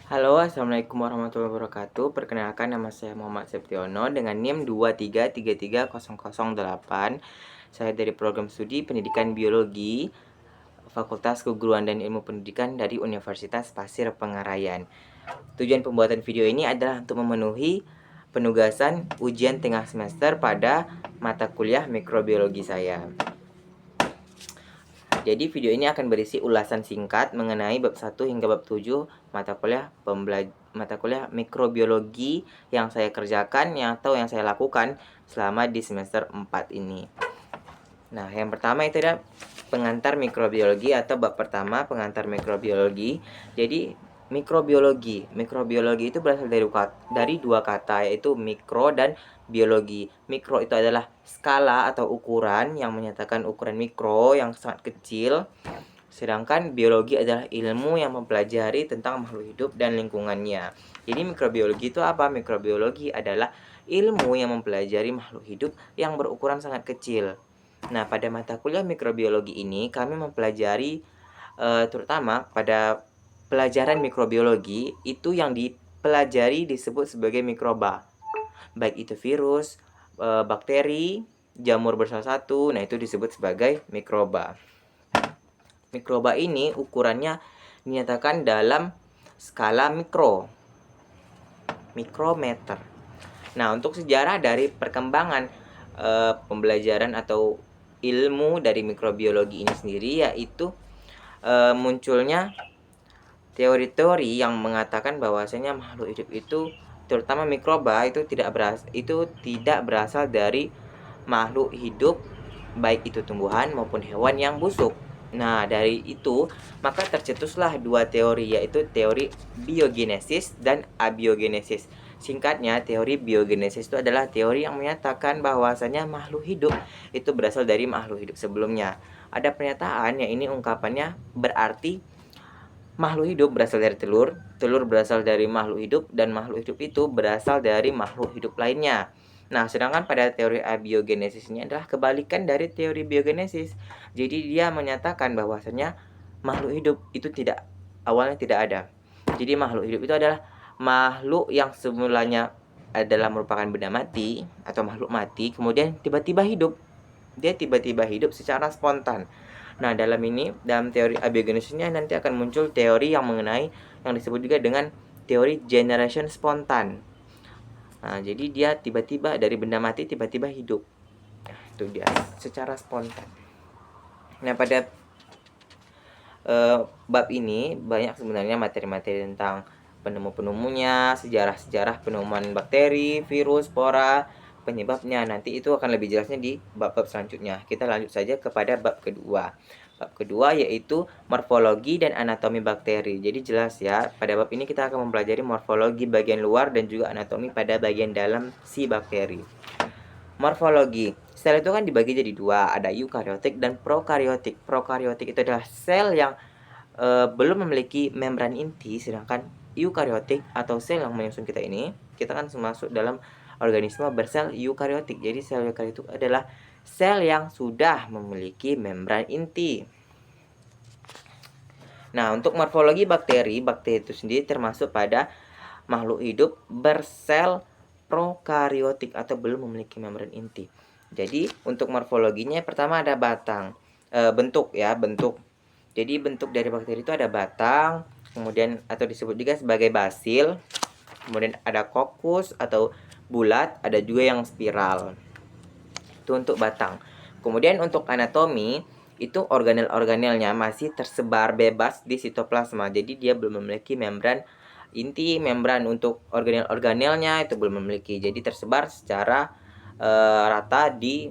Halo, assalamualaikum warahmatullahi wabarakatuh. Perkenalkan, nama saya Muhammad Septiono dengan NIM 2333008. Saya dari program studi Pendidikan Biologi, Fakultas Keguruan dan Ilmu Pendidikan dari Universitas Pasir Pengarayan. Tujuan pembuatan video ini adalah untuk memenuhi penugasan ujian tengah semester pada mata kuliah mikrobiologi saya. Jadi video ini akan berisi ulasan singkat mengenai bab 1 hingga bab 7 mata kuliah mikrobiologi yang saya kerjakan atau yang saya lakukan selama di semester 4 ini. Nah, yang pertama itu adalah pengantar mikrobiologi atau bab pertama pengantar mikrobiologi. Jadi mikrobiologi itu berasal dari dua kata, yaitu mikro dan biologi. Mikro itu adalah skala atau ukuran yang menyatakan ukuran mikro yang sangat kecil. Sedangkan biologi adalah ilmu yang mempelajari tentang makhluk hidup dan lingkungannya. Jadi mikrobiologi itu apa? Mikrobiologi adalah ilmu yang mempelajari makhluk hidup yang berukuran sangat kecil. Nah, pada mata kuliah mikrobiologi ini kami mempelajari terutama pada pelajaran mikrobiologi itu yang dipelajari disebut sebagai mikroba. Baik itu virus, bakteri, jamur bersalah satu, nah itu disebut sebagai mikroba. Mikroba ini ukurannya dinyatakan dalam skala mikrometer. Nah, untuk sejarah dari perkembangan pembelajaran atau ilmu dari mikrobiologi ini sendiri, yaitu munculnya teori-teori yang mengatakan bahwasanya makhluk hidup itu, terutama mikroba, itu tidak berasal dari makhluk hidup, baik itu tumbuhan maupun hewan yang busuk. Nah, dari itu maka tercetuslah dua teori, yaitu teori biogenesis dan abiogenesis. Singkatnya, teori biogenesis itu adalah teori yang menyatakan bahwasanya makhluk hidup itu berasal dari makhluk hidup sebelumnya. Ada pernyataan yang ini ungkapannya berarti makhluk hidup berasal dari telur, telur berasal dari makhluk hidup, dan makhluk hidup itu berasal dari makhluk hidup lainnya. Nah, sedangkan pada teori abiogenesis ini adalah kebalikan dari teori biogenesis. Jadi dia menyatakan bahwasanya makhluk hidup itu awalnya tidak ada. Jadi makhluk hidup itu adalah makhluk yang semulanya adalah merupakan benda mati atau makhluk mati, kemudian tiba-tiba hidup. Dia tiba-tiba hidup secara spontan. Nah, dalam teori abiogenesisnya nanti akan muncul teori yang disebut juga dengan teori generation spontan. Nah, jadi dia tiba-tiba dari benda mati tiba-tiba hidup. Nah, itu dia secara spontan. Nah, pada bab ini banyak sebenarnya materi-materi tentang penemu-penemunya, sejarah-sejarah penemuan bakteri, virus, spora, penyebabnya. Nanti itu akan lebih jelasnya di bab-bab selanjutnya. Kita lanjut saja kepada bab kedua. Bab kedua yaitu morfologi dan anatomi bakteri. Jadi jelas ya, pada bab ini kita akan mempelajari morfologi bagian luar dan juga anatomi pada bagian dalam si bakteri. Morfologi. Sel itu kan dibagi jadi dua, ada eukariotik dan prokariotik. Prokariotik itu adalah sel yang belum memiliki membran inti, sedangkan eukariotik atau sel yang menyusun kita kan masuk dalam organisme bersel eukariotik. Jadi sel eukariotik adalah sel yang sudah memiliki membran inti. Nah, untuk morfologi bakteri itu sendiri termasuk pada makhluk hidup bersel prokariotik atau belum memiliki membran inti. Jadi, untuk morfologinya pertama ada bentuk. Jadi, bentuk dari bakteri itu ada batang, kemudian atau disebut juga sebagai basil, kemudian ada kokus atau bulat, ada juga yang spiral. Itu untuk batang. Kemudian untuk anatomi, itu organel-organelnya masih tersebar bebas di sitoplasma. Jadi dia belum memiliki membran inti. Membran untuk organel-organelnya itu belum memiliki. Jadi tersebar secara rata di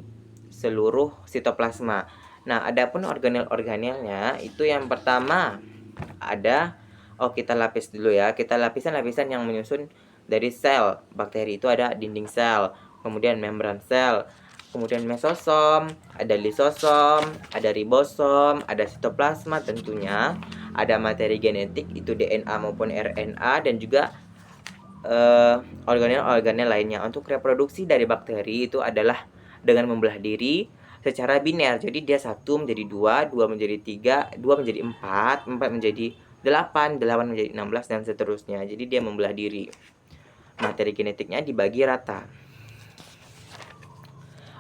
seluruh sitoplasma. Nah, adapun organel-organelnya itu yang pertama kita lapis dulu ya. Kita lapisan-lapisan yang menyusun dari sel bakteri itu ada dinding sel, kemudian membran sel, kemudian mesosom, ada lisosom, ada ribosom, ada sitoplasma tentunya, ada materi genetik itu DNA maupun RNA, dan juga organel-organel lainnya. Untuk reproduksi dari bakteri itu adalah dengan membelah diri secara biner. Jadi dia satu menjadi dua, dua menjadi tiga, dua menjadi empat, empat menjadi 8 menjadi 16 dan seterusnya. Jadi dia membelah diri. Materi genetiknya dibagi rata.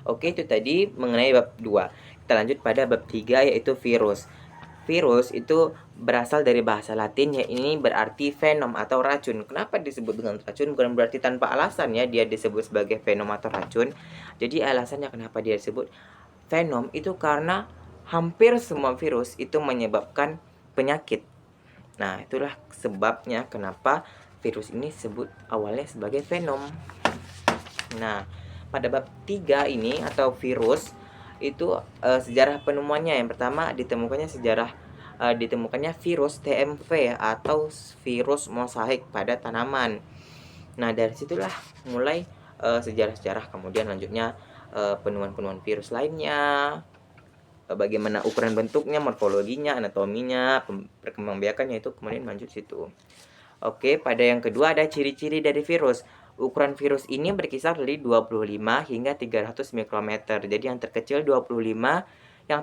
Oke, itu tadi mengenai bab 2. Kita lanjut pada bab 3 yaitu virus. Virus itu berasal dari bahasa Latin, ya ini berarti venom atau racun. Kenapa disebut dengan racun? Bukan berarti tanpa alasan ya dia disebut sebagai venom atau racun. Jadi alasannya kenapa dia disebut venom itu karena hampir semua virus itu menyebabkan penyakit. Nah, itulah sebabnya kenapa virus ini disebut awalnya sebagai venom. Nah, pada bab 3 ini atau virus itu sejarah penemuannya. Yang pertama ditemukannya virus TMV atau virus mosaik pada tanaman. Nah, dari situlah mulai sejarah-sejarah, kemudian lanjutnya penemuan-penemuan virus lainnya, bagaimana ukuran bentuknya, morfologinya, anatominya, perkembangbiakannya, itu kemudian lanjut situ. Oke, pada yang kedua ada ciri-ciri dari virus. Ukuran virus ini berkisar dari 25 hingga 300 mikrometer. Jadi yang terkecil 25, yang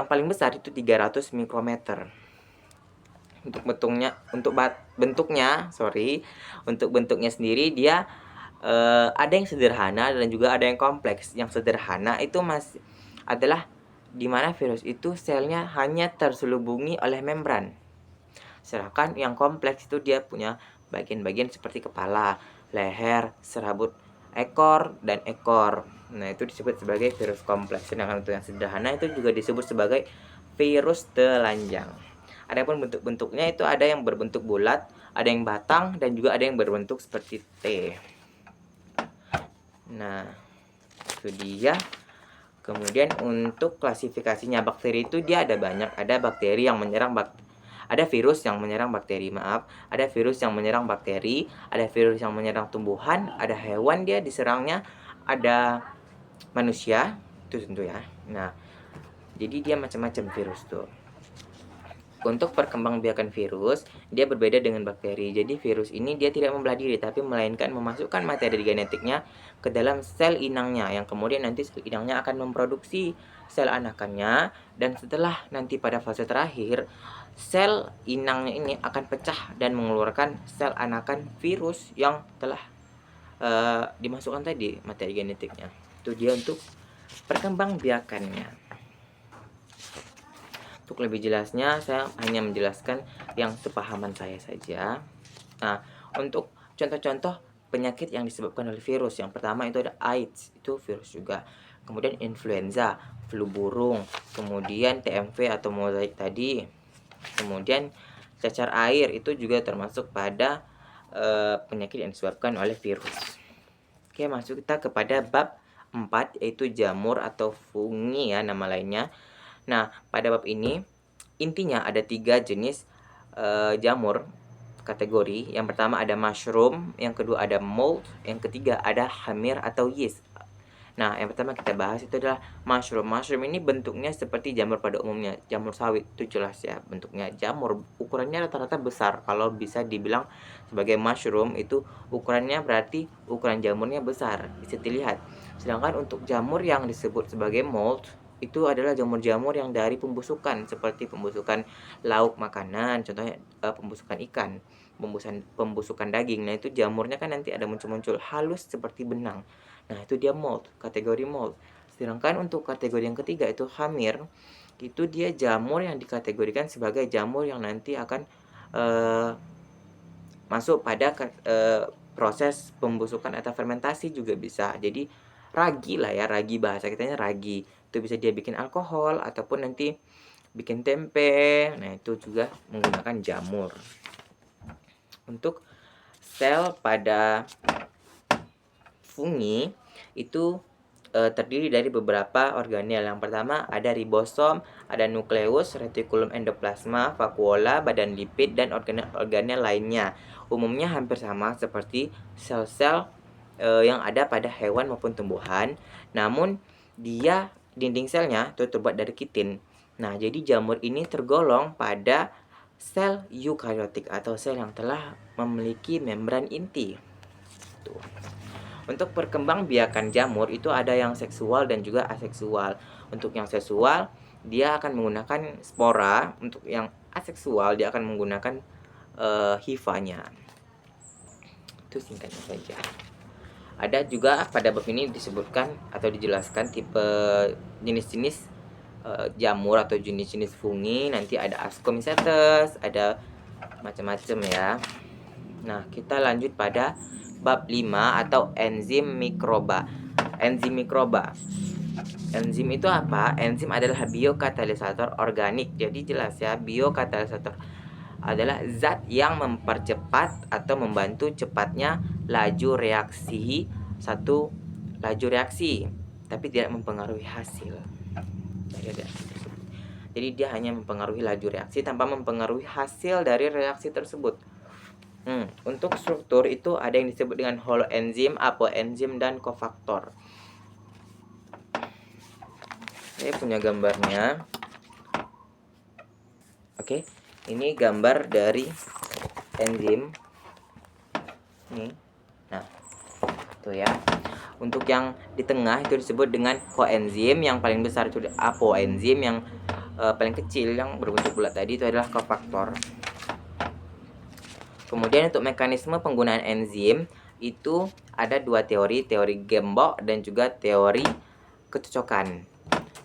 paling besar itu 300 mikrometer. Untuk bentuknya sendiri dia ada yang sederhana dan juga ada yang kompleks. Yang sederhana itu adalah di mana virus itu selnya hanya terselubungi oleh membran. Sedangkan yang kompleks itu dia punya bagian-bagian seperti kepala, leher, serabut ekor, dan ekor. Nah, itu disebut sebagai virus kompleks. Sedangkan untuk yang sederhana itu juga disebut sebagai virus telanjang. Adapun bentuk-bentuknya itu ada yang berbentuk bulat, ada yang batang, dan juga ada yang berbentuk seperti T. Nah, itu dia. Kemudian untuk klasifikasinya bakteri itu dia ada banyak. Ada bakteri yang menyerang ada virus yang menyerang bakteri, ada virus yang menyerang bakteri, ada virus yang menyerang tumbuhan, ada hewan dia diserangnya, ada manusia, itu tentu ya. Nah, jadi dia macam-macam virus tuh. Untuk perkembangbiakan virus, dia berbeda dengan bakteri. Jadi virus ini dia tidak membelah diri, tapi melainkan memasukkan materi genetiknya ke dalam sel inangnya, yang kemudian nanti sel inangnya akan memproduksi sel anakannya, dan setelah nanti pada fase terakhir, sel inangnya ini akan pecah dan mengeluarkan sel anakan virus yang telah dimasukkan tadi materi genetiknya. Itu dia untuk perkembangbiakannya. Untuk lebih jelasnya, saya hanya menjelaskan yang sepahaman saya saja. Nah, untuk contoh-contoh penyakit yang disebabkan oleh virus, yang pertama itu ada AIDS, itu virus juga. Kemudian influenza, flu burung, kemudian TMV atau mosaik tadi. Kemudian cacar air itu juga termasuk pada penyakit yang disebabkan oleh virus. Oke, masuk kita kepada bab 4 yaitu jamur atau fungi ya nama lainnya. Nah, pada bab ini intinya ada 3 jenis jamur kategori. Yang pertama ada mushroom, yang kedua ada mold, yang ketiga ada hamir atau yeast. Nah, yang pertama kita bahas itu adalah mushroom. Mushroom ini bentuknya seperti jamur pada umumnya, jamur sawit, itu jelas ya bentuknya jamur. Ukurannya rata-rata besar. Kalau bisa dibilang sebagai mushroom itu ukurannya berarti ukuran jamurnya besar, bisa dilihat. Sedangkan untuk jamur yang disebut sebagai mold itu adalah jamur-jamur yang dari pembusukan, seperti pembusukan lauk makanan, contohnya pembusukan ikan, pembusukan daging. Nah, itu jamurnya kan nanti ada muncul-muncul halus seperti benang. Nah, itu dia mold, kategori mold. Sedangkan untuk kategori yang ketiga itu hamir, itu dia jamur yang dikategorikan sebagai jamur yang nanti akan masuk pada proses pembusukan atau fermentasi juga bisa. Jadi ragi lah ya, ragi bahasa kitanya ragi. Itu bisa dia bikin alkohol ataupun nanti bikin tempe. Nah, itu juga menggunakan jamur. Untuk sel pada fungi itu terdiri dari beberapa organel. Yang pertama ada ribosom, ada nukleus, retikulum endoplasma, vakuola, badan lipid, dan organel-organel lainnya. Umumnya hampir sama seperti sel-sel yang ada pada hewan maupun tumbuhan. Namun dia dinding selnya itu terbuat dari kitin. Nah, jadi jamur ini tergolong pada sel eukariotik atau sel yang telah memiliki membran inti. Tuh. Untuk perkembangbiakan jamur itu ada yang seksual dan juga aseksual. Untuk yang seksual dia akan menggunakan spora. Untuk yang aseksual dia akan menggunakan hifanya. Itu singkatnya saja. Ada juga pada bab ini disebutkan atau dijelaskan tipe jenis-jenis jamur atau jenis-jenis fungi. Nanti ada Ascomycetes, ada macam-macam ya. Nah, kita lanjut pada bab 5 atau enzim mikroba. Enzim mikroba. Enzim itu apa? Enzim adalah biokatalisator organik. Jadi jelas ya, biokatalisator adalah zat yang mempercepat atau membantu cepatnya laju reaksi tapi tidak mempengaruhi hasil dari reaksi tersebut. Jadi dia hanya mempengaruhi laju reaksi tanpa mempengaruhi hasil dari reaksi tersebut. Untuk struktur itu ada yang disebut dengan holoenzim, apoenzim, dan kofaktor. Saya punya gambarnya. Oke, ini gambar dari enzim. Nih. Nah, tuh ya. Untuk yang di tengah itu disebut dengan koenzim, yang paling besar itu apoenzim, yang paling kecil yang berbentuk bulat tadi itu adalah kofaktor. Kemudian untuk mekanisme penggunaan enzim itu ada dua teori Gembok dan juga teori kecocokan.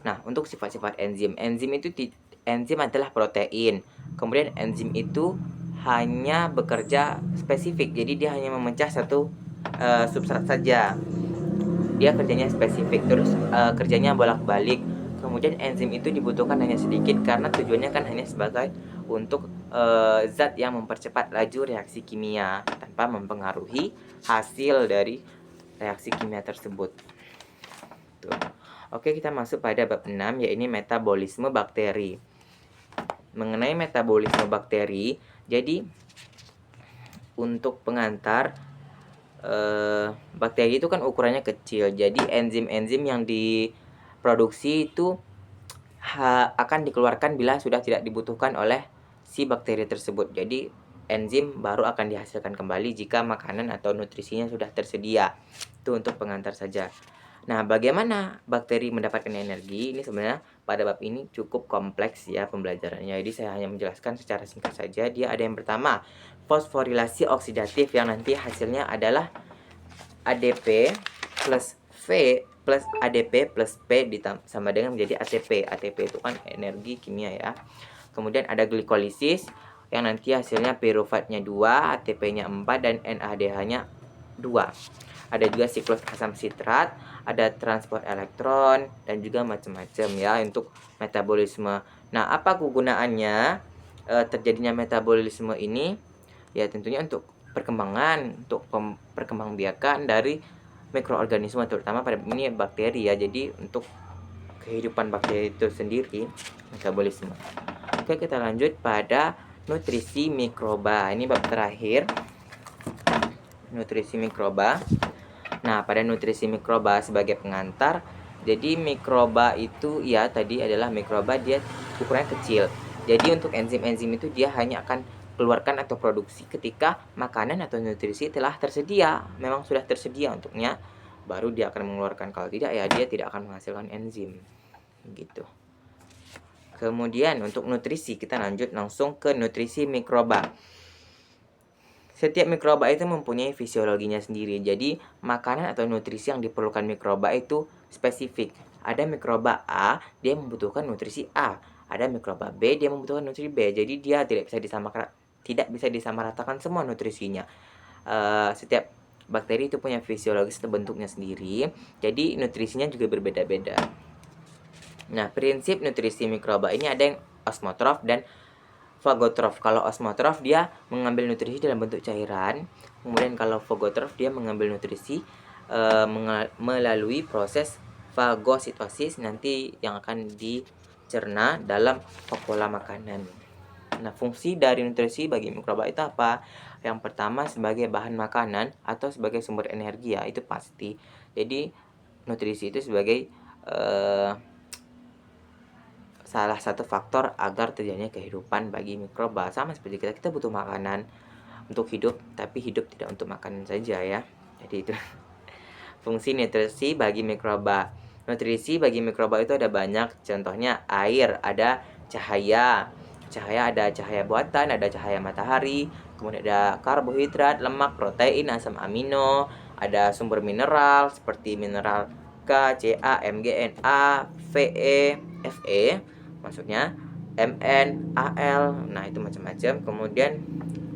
Nah, untuk sifat-sifat enzim itu enzim adalah protein. Kemudian enzim itu hanya bekerja spesifik, jadi dia hanya memecah satu substrat saja. Dia kerjanya spesifik, terus kerjanya bolak-balik. Kemudian enzim itu dibutuhkan hanya sedikit karena tujuannya kan hanya sebagai untuk zat yang mempercepat laju reaksi kimia tanpa mempengaruhi hasil dari reaksi kimia tersebut. Tuh. Oke, kita masuk pada bab 6, yaitu metabolisme bakteri. Mengenai metabolisme bakteri, jadi untuk pengantar bakteri itu kan ukurannya kecil. Jadi enzim-enzim yang diproduksi itu akan dikeluarkan bila sudah tidak dibutuhkan oleh si bakteri tersebut. Jadi enzim baru akan dihasilkan kembali jika makanan atau nutrisinya sudah tersedia. Itu untuk pengantar saja. Nah, bagaimana bakteri mendapatkan energi? Ini sebenarnya pada bab ini cukup kompleks ya pembelajarannya. Jadi saya hanya menjelaskan secara singkat saja. Dia ada yang pertama, fosforilasi oksidatif, yang nanti hasilnya adalah ADP plus V plus ADP plus P sama dengan menjadi ATP. ATP itu kan energi kimia ya. Kemudian ada glikolisis yang nanti hasilnya piruvatnya 2, ATP-nya 4, dan NADH-nya 2. Ada juga siklus asam sitrat, ada transport elektron, dan juga macam-macam ya untuk metabolisme. Nah, apa kegunaannya terjadinya metabolisme ini? Ya tentunya untuk perkembangan, untuk perkembangbiakan dari mikroorganisme, terutama pada ini bakteri ya. Jadi untuk kehidupan bakteri itu sendiri, metabolisme. Oke, kita lanjut pada nutrisi mikroba. Ini bab terakhir, nutrisi mikroba. Nah, pada nutrisi mikroba sebagai pengantar, jadi mikroba itu ya tadi adalah mikroba, dia ukurannya kecil. Jadi untuk enzim-enzim itu dia hanya akan keluarkan atau produksi ketika makanan atau nutrisi telah tersedia, memang sudah tersedia untuknya, baru dia akan mengeluarkan. Kalau tidak ya dia tidak akan menghasilkan enzim. Gitu. Kemudian untuk nutrisi, kita lanjut langsung ke nutrisi mikroba. Setiap mikroba itu mempunyai fisiologinya sendiri. Jadi makanan atau nutrisi yang diperlukan mikroba itu spesifik. Ada mikroba A, dia membutuhkan nutrisi A. Ada mikroba B, dia membutuhkan nutrisi B. Jadi dia tidak bisa disamaratakan semua nutrisinya. Setiap bakteri itu punya fisiologis atau bentuknya sendiri. Jadi nutrisinya juga berbeda-beda. Nah, prinsip nutrisi mikroba ini ada yang osmotrof dan fagotrof. Kalau osmotrof dia mengambil nutrisi dalam bentuk cairan. Kemudian kalau fagotrof dia mengambil nutrisi melalui proses fagositosis nanti yang akan dicerna dalam vakuola makanan. Nah, fungsi dari nutrisi bagi mikroba itu apa? Yang pertama sebagai bahan makanan atau sebagai sumber energi ya, itu pasti. Jadi nutrisi itu sebagai salah satu faktor agar terjadinya kehidupan bagi mikroba. Sama seperti kita butuh makanan untuk hidup, tapi hidup tidak untuk makanan saja ya. Jadi itu fungsi nutrisi bagi mikroba. Nutrisi bagi mikroba itu ada banyak, contohnya air, ada cahaya. Cahaya ada cahaya buatan, ada cahaya matahari, kemudian ada karbohidrat, lemak, protein, asam amino, ada sumber mineral seperti mineral K, Ca, Mg, Na, Fe, Fe, maksudnya Mn, Al. Nah, itu macam-macam. Kemudian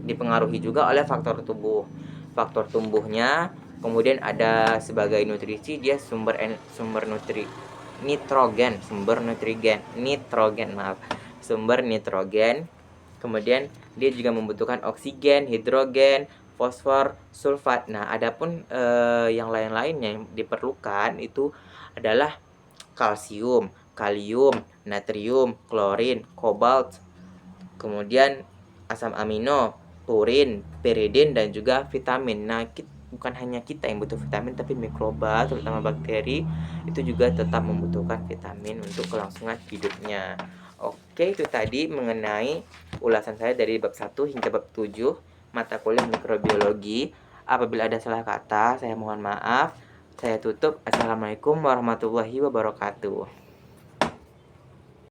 dipengaruhi juga oleh faktor tubuh. Faktor tumbuhnya, kemudian ada sebagai nutrisi dia sumber nitrogen. Kemudian dia juga membutuhkan oksigen, hidrogen, fosfor, sulfat. Nah, adapun yang lain-lain yang diperlukan itu adalah kalsium, kalium, natrium, klorin, kobalt, kemudian asam amino, purin, piridin, dan juga vitamin. Nah, bukan hanya kita yang butuh vitamin, tapi mikroba, terutama bakteri, itu juga tetap membutuhkan vitamin untuk kelangsungan hidupnya. Oke, itu tadi mengenai ulasan saya dari bab 1 hingga bab 7 mata kuliah mikrobiologi. Apabila ada salah kata, saya mohon maaf. Saya tutup. Assalamualaikum warahmatullahi wabarakatuh.